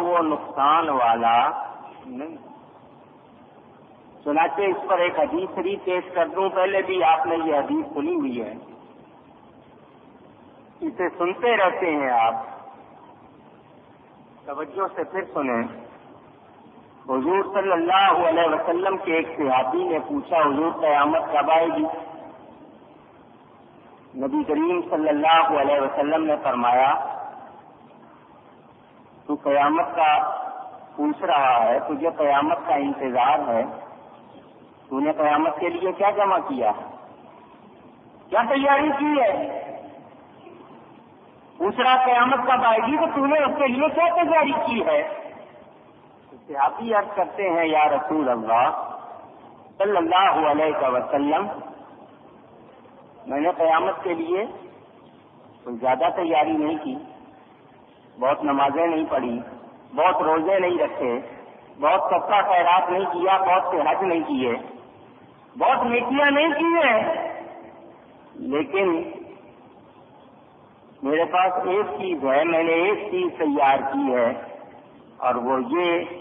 وہ نقصان والا نہیں. چنانچہ اس پر ایک حدیث شریف پیش کر دوں. پہلے بھی آپ نے یہ حدیث سنی ہوئی ہے, اسے سنتے رہتے ہیں آپ, توجہ سے پھر سنیں. حضور صلی اللہ علیہ وسلم کے ایک صحابی نے پوچھا, حضور قیامت کب آئے گی؟ نبی کریم صلی اللہ علیہ وسلم نے فرمایا, تو قیامت کا پوچھ رہا ہے, تجھے قیامت کا انتظار ہے, تو نے قیامت کے لیے کیا جمع کیا, کیا تیاری کی ہے؟ پوچھ رہا قیامت کب آئے گی, تو نے اس کے لیے کیا تیاری کی ہے؟ صحابی عرض کرتے ہیں, یا رسول اللہ صلی اللہ علیہ وسلم, میں نے قیامت کے لیے کوئی زیادہ تیاری نہیں کی, بہت نمازیں نہیں پڑھی, بہت روزے نہیں رکھے, بہت صدقہ خیرات نہیں کیا, بہت سے حج نہیں کیے, بہت نیکیاں نہیں کی ہیں, لیکن میرے پاس ایک چیز ہے, میں نے ایک چیز تیار کی ہے, اور وہ یہ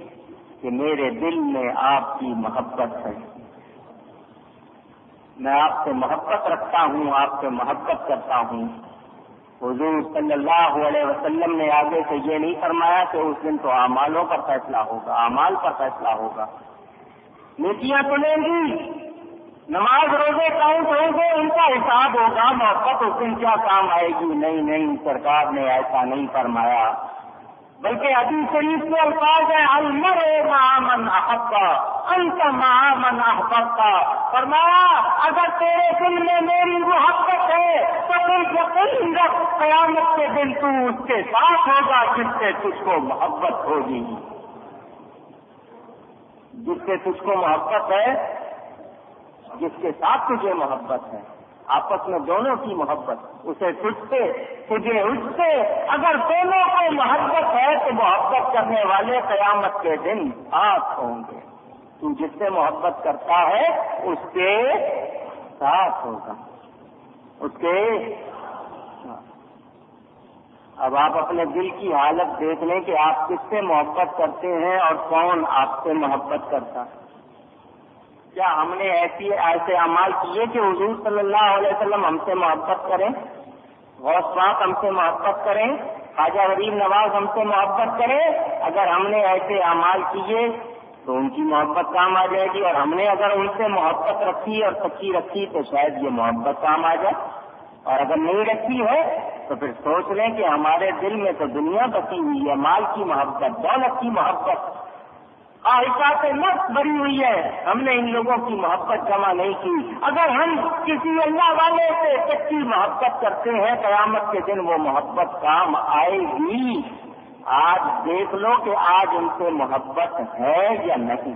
کہ میرے دل میں آپ کی محبت ہے. میں آپ سے محبت رکھتا ہوں, آپ سے محبت کرتا ہوں. حضور صلی اللہ علیہ وسلم نے آگے سے یہ نہیں فرمایا کہ اس دن تو اعمالوں پر فیصلہ ہوگا, اعمال پر فیصلہ ہوگا, نیکیاں سنیں گی, نماز روزے کاؤنٹ ہوں گے, ان کا حساب ہوگا, محبت اس دن کیا کام آئے گی؟ نہیں نہیں, سرکار نے ایسا نہیں فرمایا, بلکہ حدیث شریف کے الفاظ ہیں, المرء مع من احب انت مع من احببت. فرمایا اگر تیرے دل میں میری محبت ہے تو پھر یقین رکھ قیامت کے دن تو اس کے ساتھ ہوگا جس سے تجھ کو محبت ہوگی. جس سے تجھ کو محبت ہے, جس کے ساتھ تجھے محبت ہے, آپس میں دونوں کی محبت, اسے تجھ سے تجھے اس سے, اگر دونوں کو محبت ہے تو محبت کرنے والے قیامت کے دن ساتھ ہوں گے. تو جس سے محبت کرتا ہے اس کے ساتھ ہوگا, اس کے. اب آپ اپنے دل کی حالت دیکھ لیں کہ آپ کس سے محبت کرتے ہیں اور کون آپ سے محبت کرتا ہے. کیا ہم نے ایسے اعمال کیے کہ حضور صلی اللہ علیہ وسلم ہم سے محبت کریں, غوث پاک ہم سے محبت کریں, خواجہ غریب نواز ہم سے محبت کریں؟ اگر ہم نے ایسے اعمال کیے تو ان کی محبت کام آ جائے گی, اور ہم نے اگر ان سے محبت رکھی اور سچی رکھی تو شاید یہ محبت کام آ جائے, اور اگر نہیں رکھی ہے تو پھر سوچ لیں کہ ہمارے دل میں تو دنیا بسی ہوئی ہے, مال کی محبت, دولت کی محبت, خواہشات نفس بھری ہوئی ہے, ہم نے ان لوگوں کی محبت جمع نہیں کی. اگر ہم کسی اللہ والے سے سچی محبت کرتے ہیں, قیامت کے دن وہ محبت کام آئے گی. آج دیکھ لو کہ آج ان سے محبت ہے یا نہیں.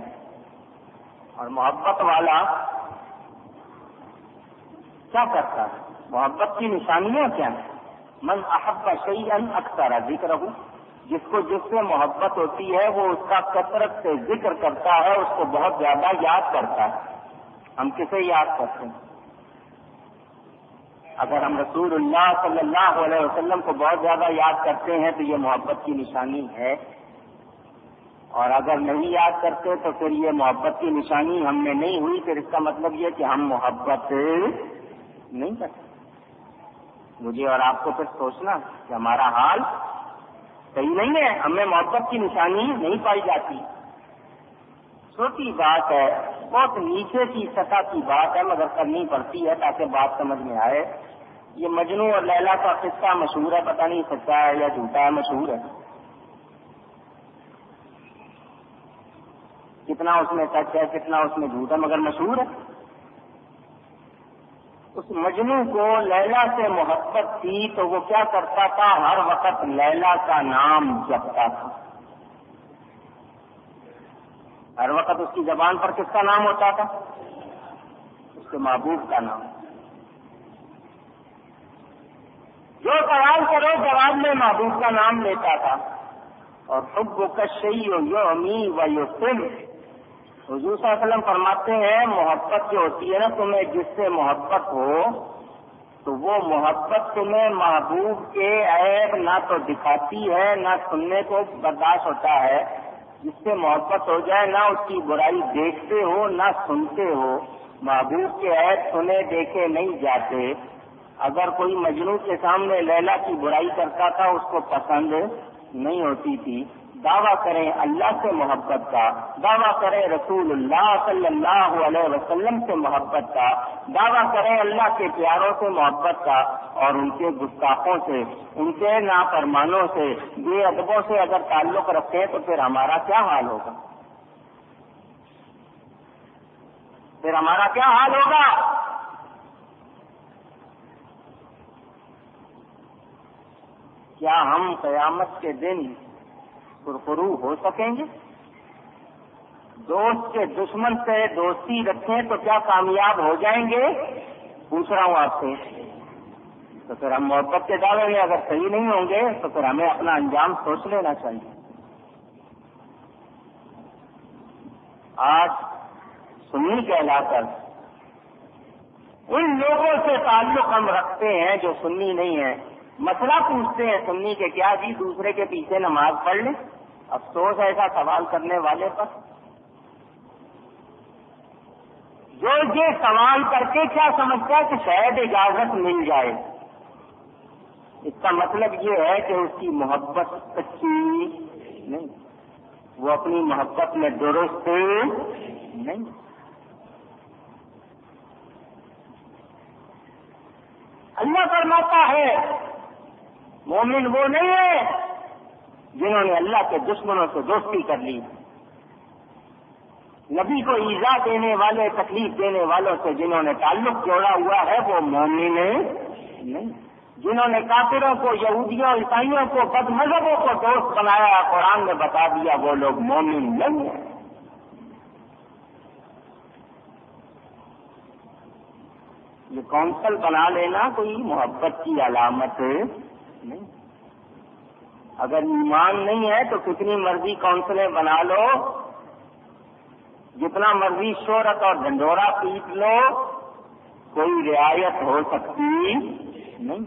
اور محبت والا کیا کرتا ہے, محبت کی نشانیاں کیا ہیں؟ من احب شیئا اکثر ذکرہ, جس کو جس سے محبت ہوتی ہے وہ اس کا کثرت سے ذکر کرتا ہے, اس کو بہت زیادہ یاد کرتا ہے. ہم کسے یاد کرتے ہیں؟ اگر ہم رسول اللہ صلی اللہ علیہ وسلم کو بہت زیادہ یاد کرتے ہیں تو یہ محبت کی نشانی ہے, اور اگر نہیں یاد کرتے تو پھر یہ محبت کی نشانی ہم میں نہیں ہوئی. پھر اس کا مطلب یہ کہ ہم محبت نہیں کرتے. مجھے اور آپ کو پھر سوچنا کہ ہمارا حال صحیح نہیں ہے, ہمیں محبت کی نشانی نہیں پائی جاتی. چھوٹی بات ہے, بہت نیچے کی سطح کی بات ہے, مگر کرنی پڑتی ہے تاکہ بات سمجھ میں آئے. یہ مجنو اور لیلا کا قصہ مشہور ہے, پتہ نہیں سچا ہے یا جھوٹا ہے, مشہور ہے. کتنا اس میں سچ ہے, کتنا اس میں جھوٹ ہے, مگر مشہور ہے. اس مجنو کو لیلا سے محبت تھی تو وہ کیا کرتا تھا, ہر وقت لیلا کا نام جپتا تھا. ہر وقت اس کی زبان پر کس کا نام ہوتا تھا؟ اس کے محبوب کا نام. جو سوال کرو جواب میں محبوب کا نام لیتا تھا. اور حب کا شیء یعمی و یسم, حضور صلی اللہ علیہ وسلم فرماتے ہیں محبت جو ہوتی ہے نا, تمہیں جس سے محبت ہو تو وہ محبت تمہیں محبوب کے عیب نہ تو دکھاتی ہے نہ سننے کو برداشت ہوتا ہے. جس سے محبت ہو جائے نہ اس کی برائی دیکھتے ہو نہ سنتے ہو. محبوب کے عیب سنے دیکھے نہیں جاتے. اگر کوئی مجنوں کے سامنے لیلا کی برائی کرتا تھا اس کو پسند نہیں ہوتی تھی. دعویٰ کریں اللہ سے محبت کا, دعویٰ کریں رسول اللہ صلی اللہ علیہ وسلم سے محبت کا, دعویٰ کریں اللہ کے پیاروں سے محبت کا, اور ان کے گستاخوں سے, ان کے نافرمانوں سے, بے ادبوں سے اگر تعلق رکھیں تو پھر ہمارا کیا حال ہوگا؟ پھر ہمارا کیا حال ہوگا؟ کیا ہم قیامت کے دن سرخرو ہو سکیں گے؟ دوست کے دشمن سے دوستی رکھیں تو کیا کامیاب ہو جائیں گے؟ پوچھ رہا ہوں آپ سے. تو پھر ہم محبت کے دعوے میں اگر صحیح نہیں ہوں گے تو پھر ہمیں اپنا انجام سوچ لینا چاہیے. آج سنی کہلا کر ان لوگوں سے تعلق ہم رکھتے ہیں جو سنی نہیں ہیں. مسئلہ پوچھتے ہیں سنی کے, کیا جی دوسرے کے پیچھے نماز پڑھ لیں؟ افسوس ہے ایسا سوال کرنے والے پر. جو یہ سوال کر کے کیا سمجھتا ہے کہ شاید اجازت مل جائے, اس کا مطلب یہ ہے کہ اس کی محبت سچی نہیں, وہ اپنی محبت میں درست نہیں. اللہ فرماتا ہے مومن وہ نہیں ہے جنہوں نے اللہ کے دشمنوں سے دوستی کر لی. نبی کو ایذا دینے والے, تکلیف دینے والوں سے جنہوں نے تعلق جوڑا ہوا ہے وہ مومن نہیں. جنہوں نے کافروں کو, یہودیوں, عیسائیوں کو, بد مذہبوں کو دوست بنایا, قرآن نے بتا دیا وہ لوگ مومن نہیں ہیں. یہ کونسل بنا لینا کوئی محبت کی علامت نہیں. اگر ایمان نہیں ہے تو کتنی مرضی کونسلیں بنا لو, جتنا مرضی شہرت اور ڈھنڈورا پیٹ لو, کوئی رعایت ہو سکتی نہیں.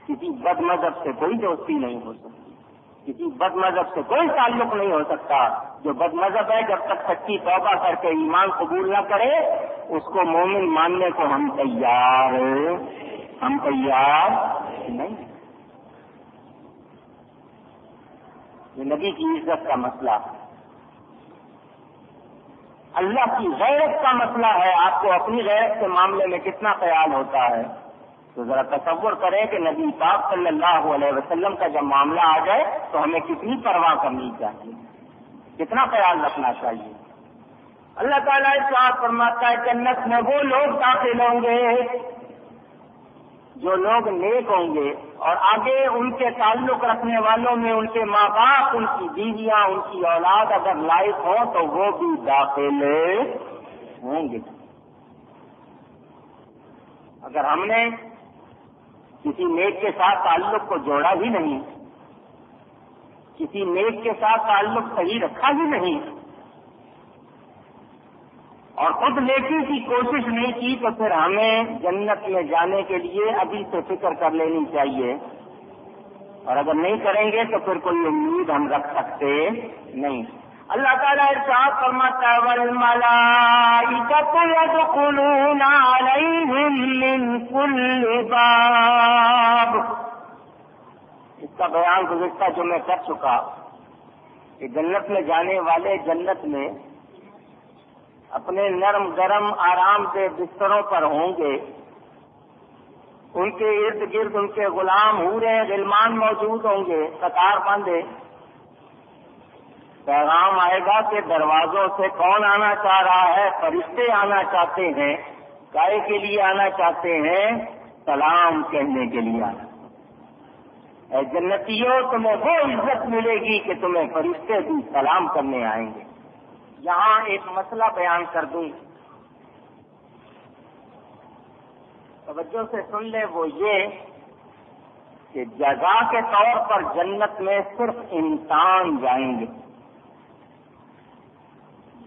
کسی بد مذہب سے کوئی دوستی نہیں ہو سکتی, کسی بد مذہب سے کوئی تعلق نہیں ہو سکتا. جو بد مذہب ہے جب تک سچی توبہ کر کے ایمان قبول نہ کرے اس کو مومن ماننے کو ہم تیار نہیں. یہ نبی کی عزت کا مسئلہ ہے, اللہ کی غیرت کا مسئلہ ہے. آپ کو اپنی غیرت کے معاملے میں کتنا خیال ہوتا ہے؟ تو ذرا تصور کریں کہ نبی پاک صلی اللہ علیہ وسلم کا جب معاملہ آ جائے تو ہمیں کتنی پرواہ کرنی چاہیے, کتنا خیال رکھنا چاہیے. اللہ تعالیٰ ارشاد فرماتا ہے جنت میں وہ لوگ داخل ہوں گے جو لوگ نیک ہوں گے, اور آگے ان کے تعلق رکھنے والوں میں ان کے ماں باپ, ان کی بیویاں, ان کی اولاد اگر لائق ہوں تو وہ بھی داخل ہوں گے. اگر ہم نے کسی نیک کے ساتھ تعلق کو جوڑا ہی نہیں, کسی نیک کے ساتھ تعلق صحیح رکھا ہی نہیں, اور خود نیکی کی کوشش نہیں کی تو پھر ہمیں جنت میں جانے کے لیے ابھی سے فکر کر لینی چاہیے. اور اگر نہیں کریں گے تو پھر کوئی امید ہم رکھ سکتے نہیں. اللہ تعالیٰ ارشاد فرماتا ہے والملائکۃ یدخلون علیہم من کل باب. اس کا بیان گزشتہ جو میں کر چکا کہ جنت میں جانے والے جنت میں اپنے نرم گرم آرام سے بستروں پر ہوں گے, ان کے ارد گرد ان کے غلام حوریں غلمان موجود ہوں گے قطار بندے. پیغام آئے گا کہ دروازوں سے کون آنا چاہ رہا ہے؟ فرشتے آنا چاہتے ہیں. کائے کے لیے آنا چاہتے ہیں؟ سلام کہنے کے لیے آنا. اے جنتیوں تمہیں وہ عزت ملے گی کہ تمہیں فرشتے بھی سلام کرنے آئیں گے. یہاں ایک مسئلہ بیان کر دوں, توجہ سے سن لے. وہ یہ کہ جزا کے طور پر جنت میں صرف انسان جائیں گے.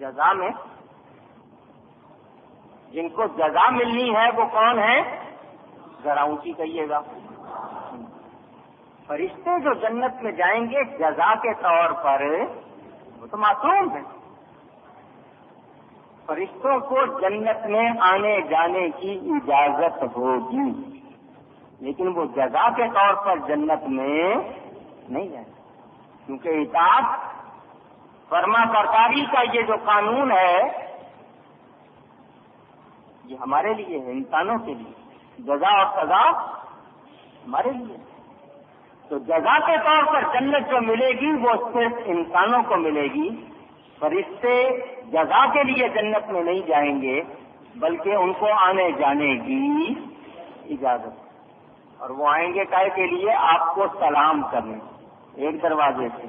جزا میں جن کو جزا ملنی ہے وہ کون ہے؟ ذرا اونچی کہیے گا. فرشتے جو جنت میں جائیں گے جزا کے طور پر وہ تو معصوم ہیں. فرشتوں کو جنت میں آنے جانے کی اجازت ہوگی لیکن وہ جزا کے طور پر جنت میں نہیں جائیں گے کیونکہ اطاعت فرما برداری کا یہ جو قانون ہے یہ ہمارے لیے ہے, انسانوں کے لیے. جزا اور سزا ہمارے لیے. تو جزا کے طور پر جنت جو ملے گی وہ صرف انسانوں کو ملے گی. فرشتے جزا کے لیے جنت میں نہیں جائیں گے بلکہ ان کو آنے جانے کی اجازت. اور وہ آئیں گے کائے کے لیے؟ آپ کو سلام کرنے, ایک دروازے سے,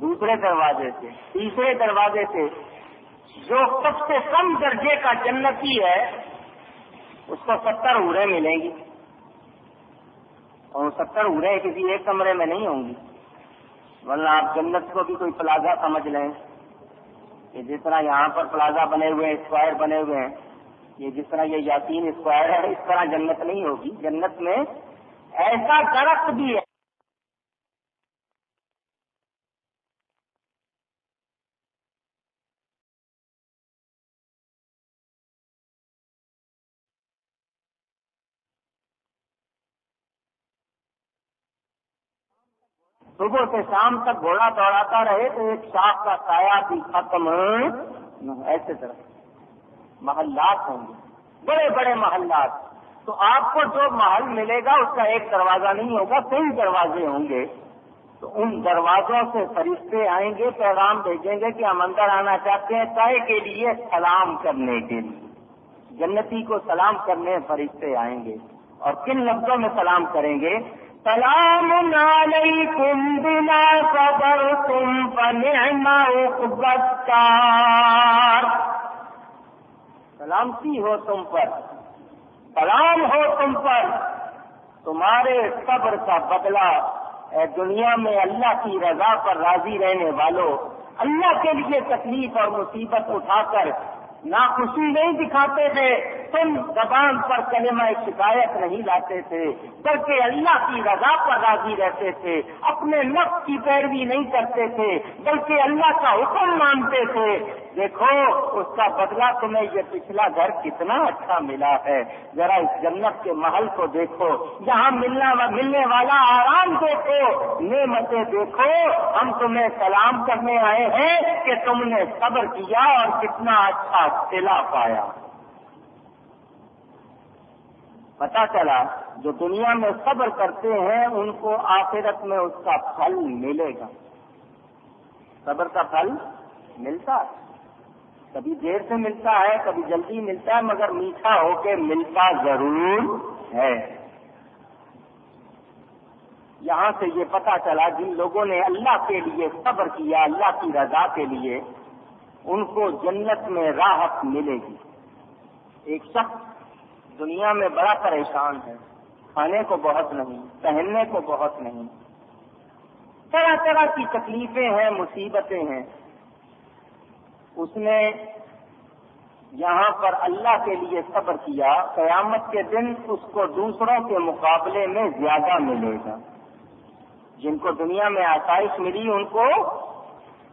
دوسرے دروازے سے, تیسرے دروازے سے. جو سب سے کم درجے کا جنتی ہے اس کو 70 حوریں ملیں گی اور 70 حوریں کسی ایک کمرے میں نہیں ہوں گی. ورنہ آپ جنت کو بھی کوئی پلازا سمجھ لیں کہ جس طرح یہاں پر پلازا بنے ہوئے ہیں, اسکوائر بنے ہوئے ہیں, یہ جس طرح یہ یاسین اسکوائر ہے اس طرح جنت نہیں ہوگی. جنت میں ایسا درخت بھی ہے صبح سے شام تک گھوڑا دوڑاتا رہے تو ایک شاخ کا سایہ بھی ختم ایسے طرح محلات ہوں گے, بڑے بڑے محلات. تو آپ کو جو محل ملے گا اس کا ایک دروازہ نہیں ہوگا, کئی دروازے ہوں گے. تو ان دروازوں سے فرشتے آئیں گے, پیغام بھیجیں گے کہ ہم اندر آنا چاہتے ہیں طے کے لیے سلام کرنے کے لیے. جنتی کو سلام کرنے فرشتے آئیں گے اور کن لفظوں میں سلام کریں گے؟ سلام علیکم بما صبرتم فنعم عقبی الدار. سلامتی ہو تم پر, سلام ہو تم پر, تمہارے صبر کا بدلہ اے دنیا میں اللہ کی رضا پر راضی رہنے والوں. اللہ کے لیے تکلیف اور مصیبت اٹھا کر ناخوشی نہیں دکھاتے تھے, تم زبان پر کلمہ شکایت نہیں لاتے تھے بلکہ اللہ کی رضا پر راضی رہتے تھے. اپنے نفس کی پیروی نہیں کرتے تھے بلکہ اللہ کا حکم مانتے تھے. دیکھو اس کا بدلہ تمہیں یہ پچھلا گھر کتنا اچھا ملا ہے. ذرا اس جنت کے محل کو دیکھو, جہاں ملنے والا آرام دیکھو, نعمتیں دیکھو. ہم تمہیں سلام کرنے آئے ہیں کہ تم نے صبر کیا اور کتنا اچھا صلہ پایا. پتا چلا جو دنیا میں صبر کرتے ہیں ان کو آخرت میں اس کا پھل ملے گا. صبر کا پھل ملتا ہے, کبھی دیر سے ملتا ہے کبھی جلدی ملتا ہے, مگر میٹھا ہو کے ملتا ضرور ہے. یہاں سے یہ پتا چلا جن لوگوں نے اللہ کے لیے صبر کیا, اللہ کی رضا کے لیے, ان کو جنت میں راحت ملے گی. ایک شخص دنیا میں بڑا پریشان ہے, کھانے کو بہت نہیں, پہننے کو بہت نہیں, طرح طرح کی تکلیفیں ہیں, مصیبتیں ہیں. اس نے یہاں پر اللہ کے لیے صبر کیا, قیامت کے دن اس کو دوسروں کے مقابلے میں زیادہ ملے گا. جن کو دنیا میں آسائش ملی ان کو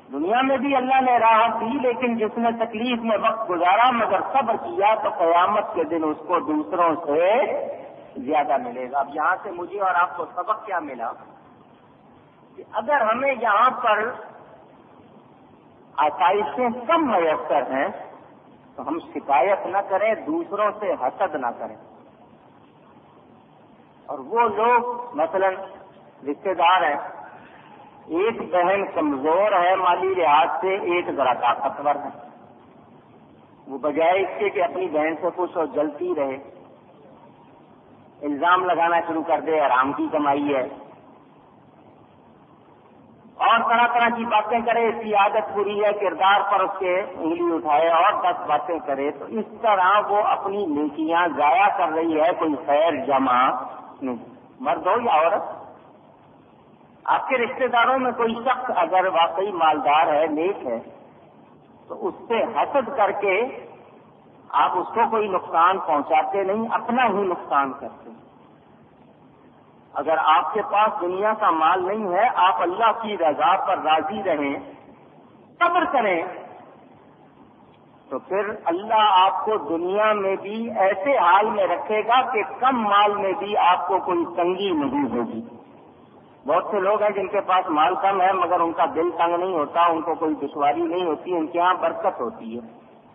دنیا میں بھی اللہ نے راحت دی, لیکن جس نے تکلیف میں وقت گزارا مگر صبر کیا تو قیامت کے دن اس کو دوسروں سے زیادہ ملے گا. اب یہاں سے مجھے اور آپ کو سبق کیا ملا کہ اگر ہمیں یہاں پر آسائشیں کم میسر ہیں تو ہم شکایت نہ کریں, دوسروں سے حسد نہ کریں. اور وہ لوگ مثلا رشتے دار ہیں, ایک بہن کمزور ہے مالی لحاظ سے, ایک ذرا طاقتور ہے, وہ بجائے اس کے کہ اپنی بہن سے خوش ہو جلتی رہے, الزام لگانا شروع کر دے حرام کی کمائی ہے, اور طرح طرح کی باتیں کرے, اس کی عادت بری ہے, کردار پر اس کے انگلی اٹھائے اور 10 باتیں کرے, تو اس طرح وہ اپنی نیکیاں ضائع کر رہی ہے, کوئی خیر جمع نہیں. مرد ہو یا عورت, آپ کے رشتے داروں میں کوئی شخص اگر واقعی مالدار ہے, نیک ہے, تو اس سے حسد کر کے آپ اس کو کوئی نقصان پہنچاتے نہیں, اپنا ہی نقصان کرتے. اگر آپ کے پاس دنیا کا مال نہیں ہے، آپ اللہ کی رضا پر راضی رہیں، صبر کریں، تو پھر اللہ آپ کو دنیا میں بھی ایسے حال میں رکھے گا کہ کم مال میں بھی آپ کو کوئی تنگی نہیں ہوگی۔ بہت سے لوگ ہیں جن کے پاس مال کم ہے مگر ان کا دل تنگ نہیں ہوتا، ان کو کوئی دشواری نہیں ہوتی، ان کے ہاں برکت ہوتی ہے،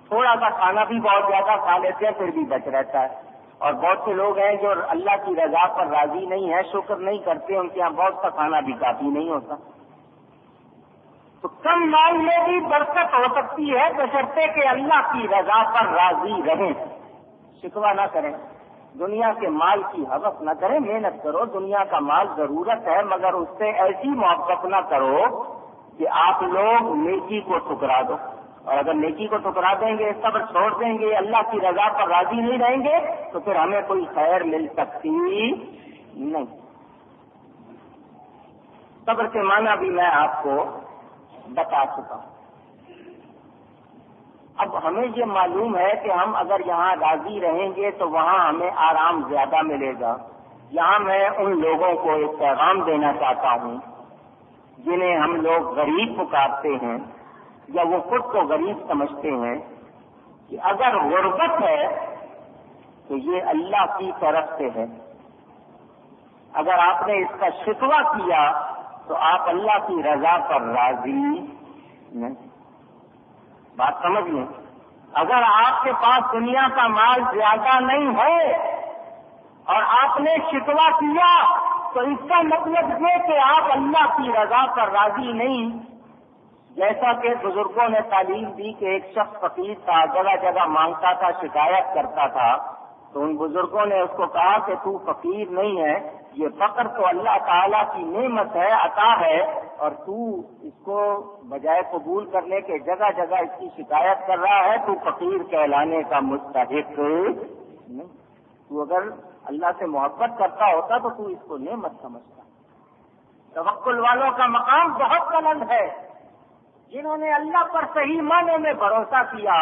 تھوڑا سا کھانا بھی بہت زیادہ کھا لیتے ہیں پھر بھی بچ رہتا ہے۔ اور بہت سے لوگ ہیں جو اللہ کی رضا پر راضی نہیں ہے، شکر نہیں کرتے، ان کے یہاں بہت سا کھانا بھی کافی نہیں ہوتا۔ تو کم مال میں بھی برکت ہو سکتی ہے بشرطے کہ اللہ کی رضا پر راضی رہیں، شکوہ نہ کریں، دنیا کے مال کی ہوس نہ کریں، محنت کرو، دنیا کا مال ضرورت ہے مگر اس سے ایسی محبت نہ کرو کہ آپ لوگ نیکی کو ٹھکرا دو، اور اگر نیکی کو ٹھکرا دیں گے، صبر چھوڑ دیں گے، اللہ کی رضا پر راضی نہیں رہیں گے تو پھر ہمیں کوئی خیر مل سکتی نہیں۔ صبر کے معنی بھی میں آپ کو بتا چکا ہوں۔ اب ہمیں یہ معلوم ہے کہ ہم اگر یہاں راضی رہیں گے تو وہاں ہمیں آرام زیادہ ملے گا۔ یہاں میں ان لوگوں کو ایک پیغام دینا چاہتا ہوں جنہیں ہم لوگ غریب پکارتے ہیں یا وہ خود کو غریب سمجھتے ہیں، کہ اگر غربت ہے تو یہ اللہ کی طرف سے ہے۔ اگر آپ نے اس کا شکوہ کیا تو آپ اللہ کی رضا پر راضی نہیں۔ بات سمجھ لیں، اگر آپ کے پاس دنیا کا مال زیادہ نہیں ہے اور آپ نے شکوہ کیا تو اس کا مطلب یہ کہ آپ اللہ کی رضا پر راضی نہیں۔ جیسا کہ بزرگوں نے تعلیم دی کہ ایک شخص فقیر تھا، جگہ جگہ مانگتا تھا، شکایت کرتا تھا، تو ان بزرگوں نے اس کو کہا کہ تو فقیر نہیں ہے، یہ فقر تو اللہ تعالیٰ کی نعمت ہے، عطا ہے، اور تو اس کو بجائے قبول کرنے کے جگہ جگہ اس کی شکایت کر رہا ہے، تو فقیر کہلانے کا مستحق نہیں۔ تو اگر اللہ سے محبت کرتا ہوتا تو تو اس کو نعمت سمجھتا۔ توکل والوں کا مقام بہت بلند ہے، جنہوں نے اللہ پر صحیح معنوں میں بھروسہ کیا۔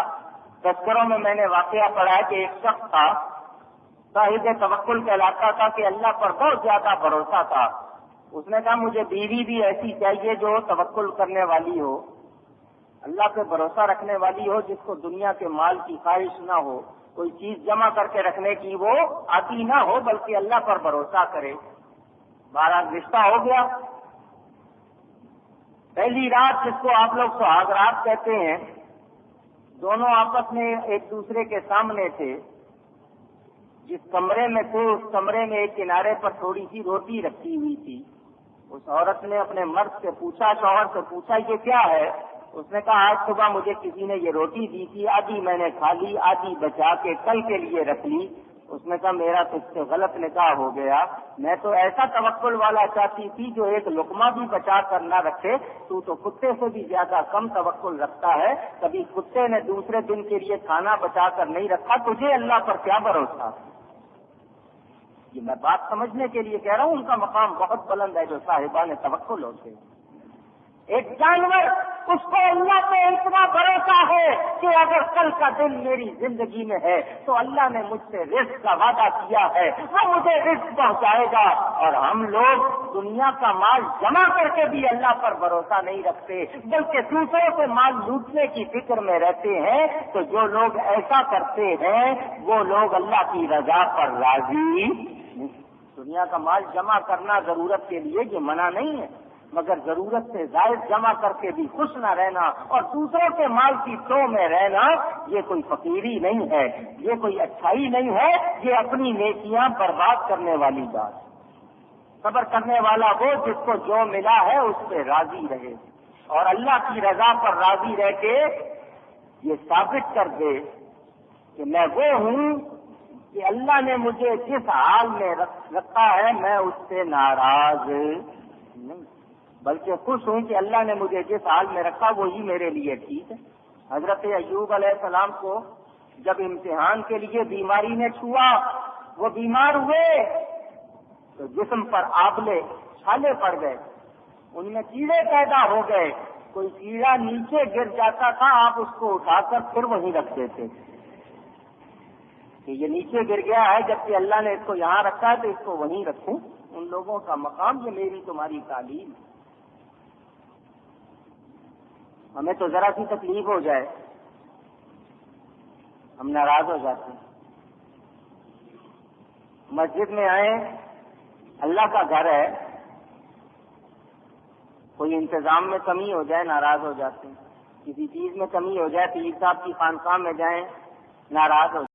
تذکروں میں نے واقعہ پڑھا ہے کہ ایک شخص تھا، صاحب توکل کہلاتا تھا، کہ اللہ پر بہت زیادہ بھروسہ تھا۔ اس نے کہا مجھے بیوی بھی ایسی چاہیے جو توکل کرنے والی ہو، اللہ پہ بھروسہ رکھنے والی ہو، جس کو دنیا کے مال کی خواہش نہ ہو، کوئی چیز جمع کر کے رکھنے کی وہ عادی نہ ہو، بلکہ اللہ پر بھروسہ کرے۔ بہرحال رشتہ ہو گیا۔ پہلی رات، جس کو آپ لوگ سہاگ رات کہتے ہیں، دونوں آپس میں ایک دوسرے کے سامنے تھے۔ جس کمرے میں تھے اس کمرے میں ایک کنارے پر تھوڑی سی روٹی رکھی ہوئی تھی۔ اس عورت نے اپنے مرد سے پوچھا، شوہر سے پوچھا یہ کیا ہے؟ اس نے کہا آج صبح مجھے کسی نے یہ روٹی دی تھی، آدھی میں نے کھا لی، آدھی بچا کے کل کے لیے رکھ لی۔ اس نے کہا میرا تجھ سے غلط نکاح ہو گیا، میں تو ایسا توکل والا چاہتی تھی جو ایک لقمہ بھی بچا کر نہ رکھے، تو کتے سے بھی زیادہ کم توکل رکھتا ہے، کبھی کتے نے دوسرے دن کے لیے کھانا بچا کر نہیں رکھا، تجھے اللہ پر کیا بھروسہ؟ یہ میں بات سمجھنے کے لیے کہہ رہا ہوں، ان کا مقام بہت بلند ہے جو صاحبان توکل ہوتے ہیں۔ ایک جانور، اس کو اللہ پہ اتنا بھروسہ ہے کہ اگر کل کا دن میری زندگی میں ہے تو اللہ نے مجھ سے رزق کا وعدہ کیا ہے، وہ مجھے رزق پہنچائے گا۔ اور ہم لوگ دنیا کا مال جمع کر کے بھی اللہ پر بھروسہ نہیں رکھتے، بلکہ دوسروں سے مال لوٹنے کی فکر میں رہتے ہیں۔ تو جو لوگ ایسا کرتے ہیں وہ لوگ اللہ کی رضا پر راضی۔ دنیا کا مال جمع کرنا ضرورت کے لیے یہ منع نہیں ہے، مگر ضرورت سے زائد جمع کر کے بھی خوش نہ رہنا اور دوسروں کے مال کی تو میں رہنا، یہ کوئی فقیری نہیں ہے، یہ کوئی اچھائی نہیں ہے، یہ اپنی نیکیاں برباد کرنے والی بات۔ صبر کرنے والا وہ جس کو جو ملا ہے اس پہ راضی رہے، اور اللہ کی رضا پر راضی رہ کے یہ ثابت کر دے کہ میں وہ ہوں کہ اللہ نے مجھے جس حال میں رکھا ہے میں اس سے ناراض نہیں، بلکہ خوش ہوں کہ اللہ نے مجھے جس حال میں رکھا وہی میرے لیے ٹھیک ہے۔ حضرت ایوب علیہ السلام کو جب امتحان کے لیے بیماری نے چھوا، وہ بیمار ہوئے تو جسم پر آبلے چھالے پڑ گئے، ان میں کیڑے پیدا ہو گئے، کوئی کیڑا نیچے گر جاتا تھا، آپ اس کو اٹھا کر پھر وہیں رکھ دیتے کہ یہ نیچے گر گیا ہے، جبکہ اللہ نے اس کو یہاں رکھا ہے تو اس کو وہیں رکھوں، ان لوگوں کا مقام، یہ میری تمہاری تعلیم. ہمیں تو ذرا سی تکلیف ہو جائے ہم ناراض ہو جاتے ہیں. مسجد میں آئیں، اللہ کا گھر ہے، کوئی انتظام میں کمی ہو جائے ناراض ہو جاتے ہیں. کسی چیز میں کمی ہو جائے، پیر صاحب کی خانقاہ میں جائیں ناراض ہو جاتے ہیں.